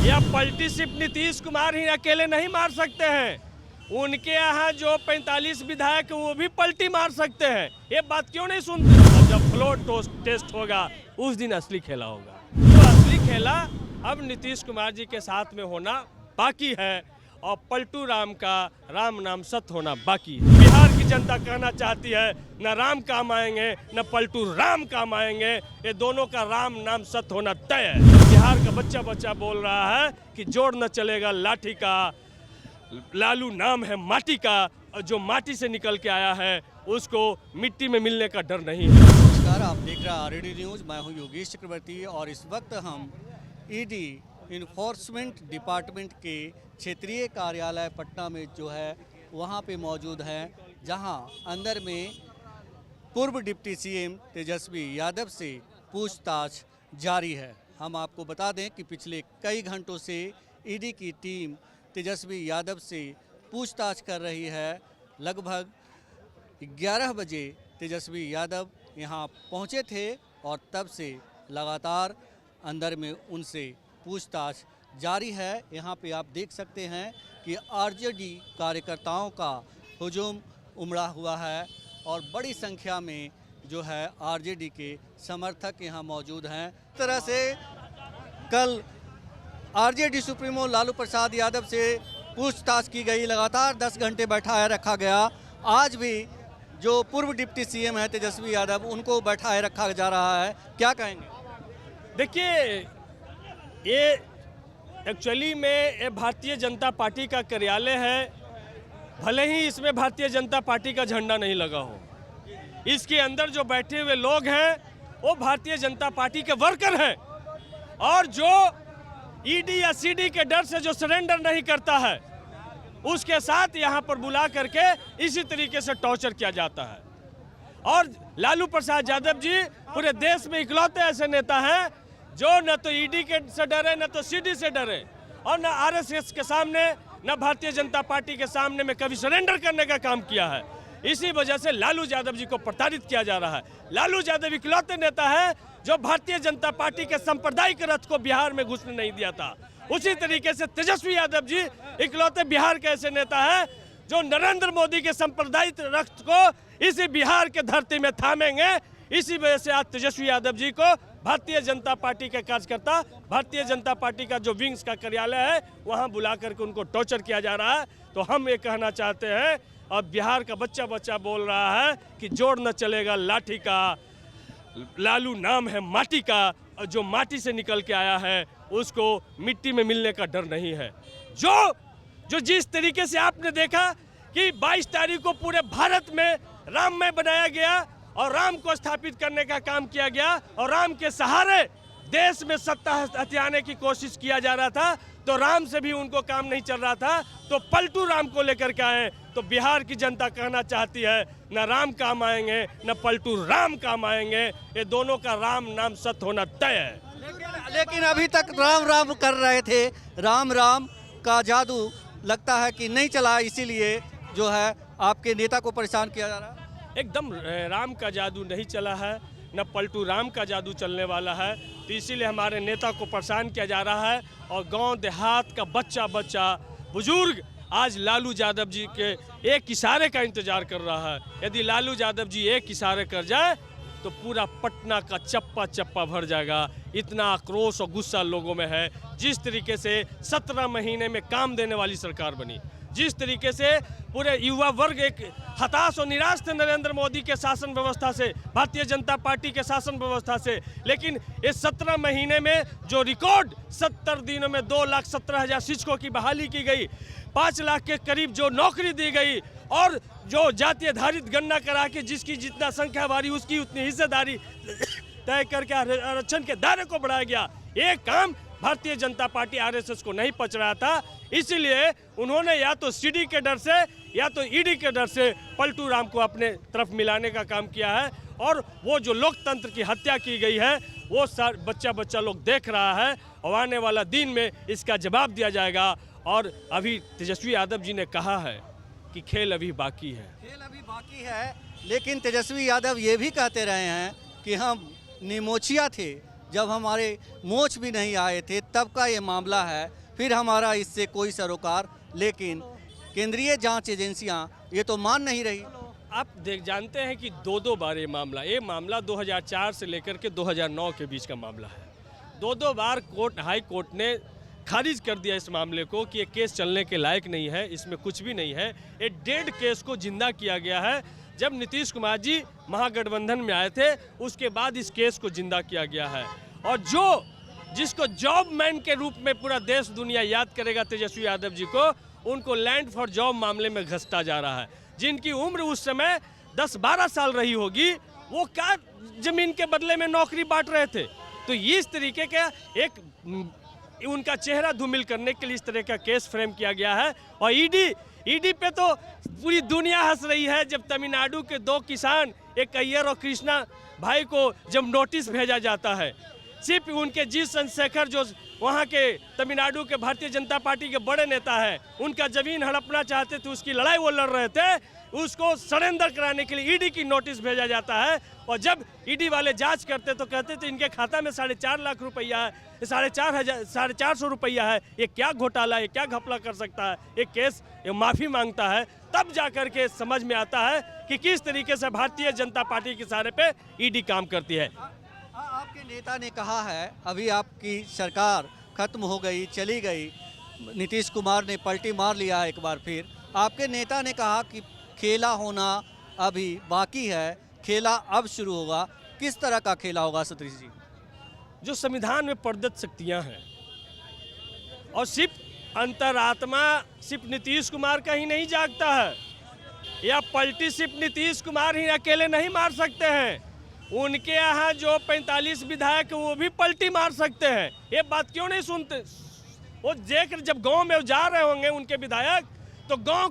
यह पलटी सिर्फ नीतीश कुमार ही अकेले नहीं मार सकते हैं, उनके यहाँ जो 45 विधायक वो भी पलटी मार सकते हैं। ये बात क्यों नहीं सुनते? और जब फ्लोर टेस्ट होगा उस दिन असली खेला होगा। तो असली खेला अब नीतीश कुमार जी के साथ में होना बाकी है और पलटू राम का राम नाम सत्य होना बाकी है। बिहार की जनता कहना चाहती है न राम काम आएंगे न पलटू राम काम आएंगे, ये दोनों का राम नाम सत्य होना तय है। बिहार का बच्चा बच्चा बोल रहा है कि जोड़ न चलेगा लाठी का, लालू नाम है माटी का, और जो माटी से निकल के आया है उसको मिट्टी में मिलने का डर नहीं है। नमस्कार, आप देख रहे हैं आरडी न्यूज। मैं हूं योगेश चक्रवर्ती और इस वक्त हम ईडी इन्फोर्समेंट डिपार्टमेंट के क्षेत्रीय कार्यालय पटना में जो है वहां पे मौजूद हैं, जहां अंदर में पूर्व डिप्टी सीएम तेजस्वी यादव से पूछताछ जारी है। हम आपको बता दें कि पिछले कई घंटों से ईडी की टीम तेजस्वी यादव से पूछताछ कर रही है। लगभग 11 बजे तेजस्वी यादव यहां पहुंचे थे और तब से लगातार अंदर में उनसे पूछताछ जारी है। यहां पे आप देख सकते हैं कि आरजेडी कार्यकर्ताओं का हुजूम उमड़ा हुआ है और बड़ी संख्या में जो है आरजेडी के समर्थक यहां मौजूद हैं। इस तरह से कल आरजेडी सुप्रीमो लालू प्रसाद यादव से पूछताछ की गई, लगातार 10 घंटे बैठाए रखा गया। आज भी जो पूर्व डिप्टी सीएम है तेजस्वी यादव, उनको बैठाए रखा जा रहा है। क्या कहेंगे? देखिए, ये एक्चुअली में ये भारतीय जनता पार्टी का कार्यालय है। भले ही इसमें भारतीय जनता पार्टी का झंडा नहीं लगा हो, इसके अंदर जो बैठे हुए लोग हैं वो भारतीय जनता पार्टी के वर्कर हैं, और जो ईडी या सीडी के डर से जो सरेंडर नहीं करता है उसके साथ यहाँ पर बुला करके इसी तरीके से टॉर्चर किया जाता है। और लालू प्रसाद यादव जी पूरे देश में इकलौते ऐसे नेता हैं जो न तो ईडी के से डरे न तो सीडी से डरे और न आरएसएस के सामने न भारतीय जनता पार्टी के सामने में कभी सरेंडर करने का काम किया है। इसी वजह से लालू यादव जी को प्रताड़ित किया जा रहा है। लालू यादव इकलौते नेता है जो भारतीय जनता पार्टी के सांप्रदायिक रथ को बिहार में घुसने नहीं दिया था। उसी तरीके से तेजस्वी यादव जी इकलौते बिहार के ऐसे नेता है जो नरेंद्र मोदी के सांप्रदायिक रथ को इसी बिहार के धरती में थामेंगे। इसी वजह से आज तेजस्वी यादव जी को भारतीय जनता पार्टी के कार्यकर्ता, भारतीय जनता पार्टी का जो विंग्स का कार्यालय है वहां बुला करके उनको टॉर्चर किया जा रहा है। तो हम ये कहना चाहते हैं, अब बिहार का बच्चा बच्चा बोल रहा है कि जोड़ न चलेगा लाठी का, लालू नाम है माटी का, और जो माटी से निकल के आया है उसको मिट्टी में मिलने का डर नहीं है। जो जिस तरीके से आपने देखा कि 22 तारीख को पूरे भारत में राममय बनाया गया और राम को स्थापित करने का काम किया गया और राम के सहारे देश में सत्ता हथियाने की कोशिश किया जा रहा था, तो राम से भी उनको काम नहीं चल रहा था, तो पलटू राम को लेकर के आए। तो बिहार की जनता कहना चाहती है न राम काम आएंगे न पलटू राम काम आएंगे, ये दोनों का राम नाम सत्य होना तय है। लेकिन अभी तक राम राम कर रहे थे, राम राम का जादू लगता है कि नहीं चला, इसीलिए जो है आपके नेता को परेशान किया जा रहा है। एकदम राम का जादू नहीं चला है, न पलटू राम का जादू चलने वाला है। तो इसीलिए हमारे नेता को परेशान किया जा रहा है और गांव देहात का बच्चा बच्चा बुजुर्ग आज लालू यादव जी के एक इशारे का इंतजार कर रहा है। यदि लालू यादव जी एक इशारे कर जाए तो पूरा पटना का चप्पा चप्पा भर जाएगा। इतना आक्रोश और गुस्सा लोगों में है। जिस तरीके से 17 महीने में काम देने वाली सरकार बनी, जिस तरीके से पूरे युवा वर्ग एक हताश और निराश थे नरेंद्र मोदी के शासन व्यवस्था से, भारतीय जनता पार्टी के शासन व्यवस्था से, लेकिन इस 17 महीने में जो रिकॉर्ड 70 दिनों में 2,17,000 शिक्षकों की बहाली की गई, 5 लाख के करीब जो नौकरी दी गई, और जो जातीय आधारित गणना करा के जिसकी जितना संख्या बारी उसकी उतनी हिस्सेदारी तय करके आरक्षण के दायरे को बढ़ाया गया। ये काम भारतीय जनता पार्टी आरएसएस को नहीं पच रहा था, इसीलिए उन्होंने या तो सीडी के डर से या तो ईडी के डर से पलटू राम को अपने तरफ मिलाने का काम किया है। और वो जो लोकतंत्र की हत्या की गई है वो बच्चा बच्चा लोग देख रहा है और आने वाला दिन में इसका जवाब दिया जाएगा। और अभी तेजस्वी यादव जी ने कहा है कि खेल अभी बाकी है। खेल अभी बाकी है, लेकिन तेजस्वी यादव ये भी कहते रहे हैं कि हम निमोचिया थे, जब हमारे मोच भी नहीं आए थे तब का ये मामला है, फिर हमारा इससे कोई सरोकार, लेकिन केंद्रीय जांच एजेंसियां ये तो मान नहीं रही। आप जानते हैं कि दो बार ये मामला 2004 से लेकर के 2009 के बीच का मामला है। दो बार हाई कोर्ट ने खारिज कर दिया इस मामले को कि ये केस चलने के लायक नहीं है, इसमें कुछ भी नहीं है। एक डेड केस को जिंदा किया गया है। जब नीतीश कुमार जी महागठबंधन में आए थे उसके बाद इस केस को जिंदा किया गया है। और जिसको जॉब मैन के रूप में पूरा देश दुनिया याद करेगा तेजस्वी यादव जी को, उनको लैंड फॉर जॉब मामले में घसीटा जा रहा है। जिनकी उम्र उस समय 10-12 साल रही होगी, वो क्या जमीन के बदले में नौकरी बांट रहे थे। तो इस तरीके का उनका चेहरा धूमिल करने के लिए इस तरह का केस फ्रेम किया गया है। और ईडी पे तो पूरी दुनिया हंस रही है। जब तमिलनाडु के 2 किसान, एक अय्यर और कृष्णा भाई को जब नोटिस भेजा जाता है, सिर्फ उनके जी चंद्रशेखर जो वहाँ के तमिलनाडु के भारतीय जनता पार्टी के बड़े नेता हैं, उनका जमीन हड़पना चाहते थे, उसकी लड़ाई वो लड़ रहे थे, उसको सरेंडर कराने के लिए ईडी की नोटिस भेजा जाता है। और जब ईडी वाले जांच करते तो कहते थे इनके खाता में 4.5 लाख रुपया है, 450 रुपया है, ये क्या घोटाला, ये क्या घपला कर सकता है, ये केस ये माफ़ी मांगता है। तब जाकर के समझ में आता है कि किस तरीके से भारतीय जनता पार्टी के सहारे पे ईडी काम करती है। आपके नेता ने कहा है, अभी आपकी सरकार खत्म हो गई, चली गई, नीतीश कुमार ने पलटी मार लिया एक बार फिर। आपके नेता ने कहा कि खेला होना अभी बाकी है, खेला अब शुरू होगा। किस तरह का खेला होगा सतीश जी? जो संविधान में प्रदत्त शक्तियां हैं, और सिर्फ अंतरात्मा सिर्फ नीतीश कुमार का ही नहीं जागता है, या पलटी सिर्फ नीतीश कुमार ही अकेले नहीं मार सकते हैं। उनके यहाँ जो 45 विधायक वो भी पलटी मार सकते हैं। ये बात क्यों नहीं सुनते? वो देख जब गांव में जा रहे होंगे उनके विधायक, तो गांव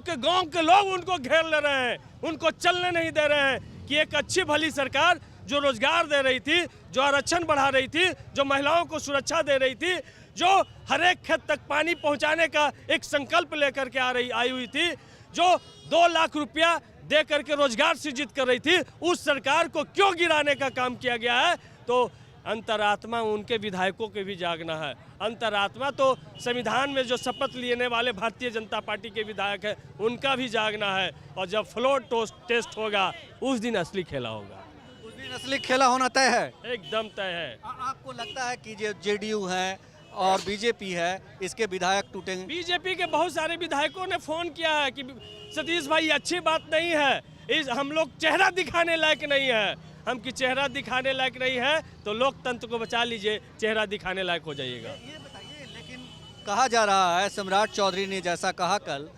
के लोग उनको घेर ले रहे हैं, उनको चलने नहीं दे रहे हैं कि एक अच्छी भली सरकार जो रोजगार दे रही थी, जो आरक्षण बढ़ा रही थी, जो महिलाओं को सुरक्षा दे रही थी, जो हर एक खेत तक पानी पहुंचाने का एक संकल्प लेकर के आई हुई थी, जो 2 लाख रुपया दे करके रोजगार सृजित कर रही थी, उस सरकार को क्यों गिराने का काम किया गया है? तो अंतरात्मा उनके विधायकों के भी जागना है। अंतरात्मा तो संविधान में जो शपथ लेने वाले भारतीय जनता पार्टी के विधायक हैं उनका भी जागना है। और जब फ्लोर टेस्ट होगा उस दिन असली खेला होगा। उस दिन असली खेला होना तय है, एकदम तय है। आपको लगता है कि जो जेडीयू है और बीजेपी है, इसके विधायक टूटेंगे? बीजेपी के बहुत सारे विधायकों ने फोन किया है कि सतीश भाई अच्छी बात नहीं है, हम लोग चेहरा दिखाने लायक नहीं है। हम कि चेहरा दिखाने लायक नहीं है तो लोकतंत्र को बचा लीजिए, चेहरा दिखाने लायक हो जाइएगा। ये बताइए, लेकिन कहा जा रहा है, सम्राट चौधरी ने जैसा कहा कल,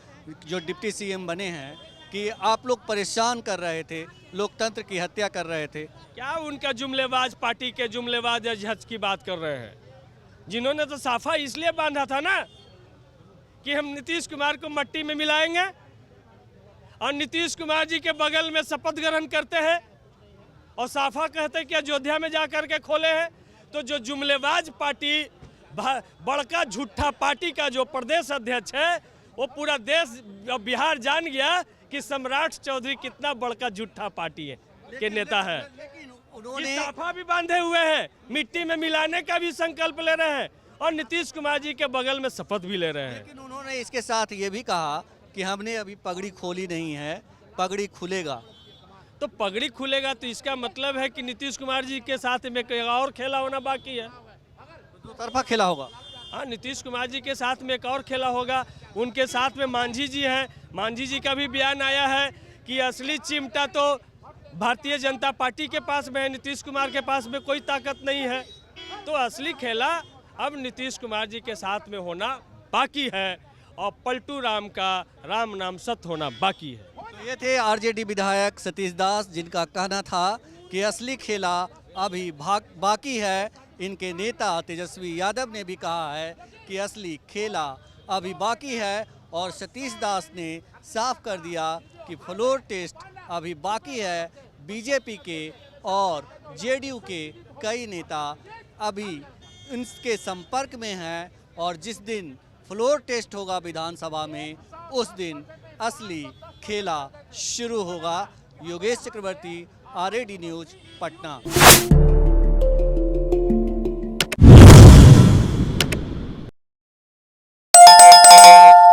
जो डिप्टी सीएम बने हैं, कि आप लोग परेशान कर रहे थे, लोकतंत्र की हत्या कर रहे थे। क्या उनका जुमलेबाज पार्टी के जुमलेबाज अजहज की बात कर रहे हैं, जिन्होंने तो साफा इसलिए बांधा था ना कि हम नीतीश कुमार को मट्टी में मिलाएंगे, और नीतीश कुमार जी के बगल में शपथ ग्रहण करते हैं और साफा कहते हैं कि अयोध्या में जाकर के खोले हैं। तो जो जुमलेबाज पार्टी, बड़का झूठा पार्टी का जो प्रदेश अध्यक्ष है, वो पूरा देश बिहार जान गया कि सम्राट चौधरी कितना बड़का झूठा पार्टी है के नेता है। उन्होंने साफा भी बांधे हुए हैं, मिट्टी में मिलाने का भी संकल्प ले रहे हैं, और नीतीश कुमार जी के बगल में शपथ भी ले रहे हैं। लेकिन उन्होंने इसके साथ ये भी कहा कि हमने अभी पगड़ी खोली नहीं है, पगड़ी खुलेगा। तो पगड़ी खुलेगा तो इसका मतलब है कि नीतीश कुमार जी के साथ में एक और खेला होना बाकी है। दो तरफा खेला होगा। हाँ, नीतीश कुमार जी के साथ में एक और खेला होगा। उनके साथ में मांझी जी हैं, मांझी जी का भी बयान आया है कि असली चिमटा तो भारतीय जनता पार्टी के पास में है, नीतीश कुमार के पास में कोई ताकत नहीं है। तो असली खेला अब नीतीश कुमार जी के साथ में होना बाकी है, और पलटू राम का राम नाम सत्य होना बाकी है। तो ये थे आरजेडी विधायक सतीश दास, जिनका कहना था कि असली खेला अभी बाकी है। इनके नेता तेजस्वी यादव ने भी कहा है कि असली खेला अभी बाकी है, और सतीश दास ने साफ कर दिया कि फ्लोर टेस्ट अभी बाकी है। बीजेपी के और जेडीयू के कई नेता अभी इनके संपर्क में हैं, और जिस दिन फ्लोर टेस्ट होगा विधानसभा में, उस दिन असली खेला शुरू होगा। योगेश चक्रवर्ती, आरएडी न्यूज, पटना। है।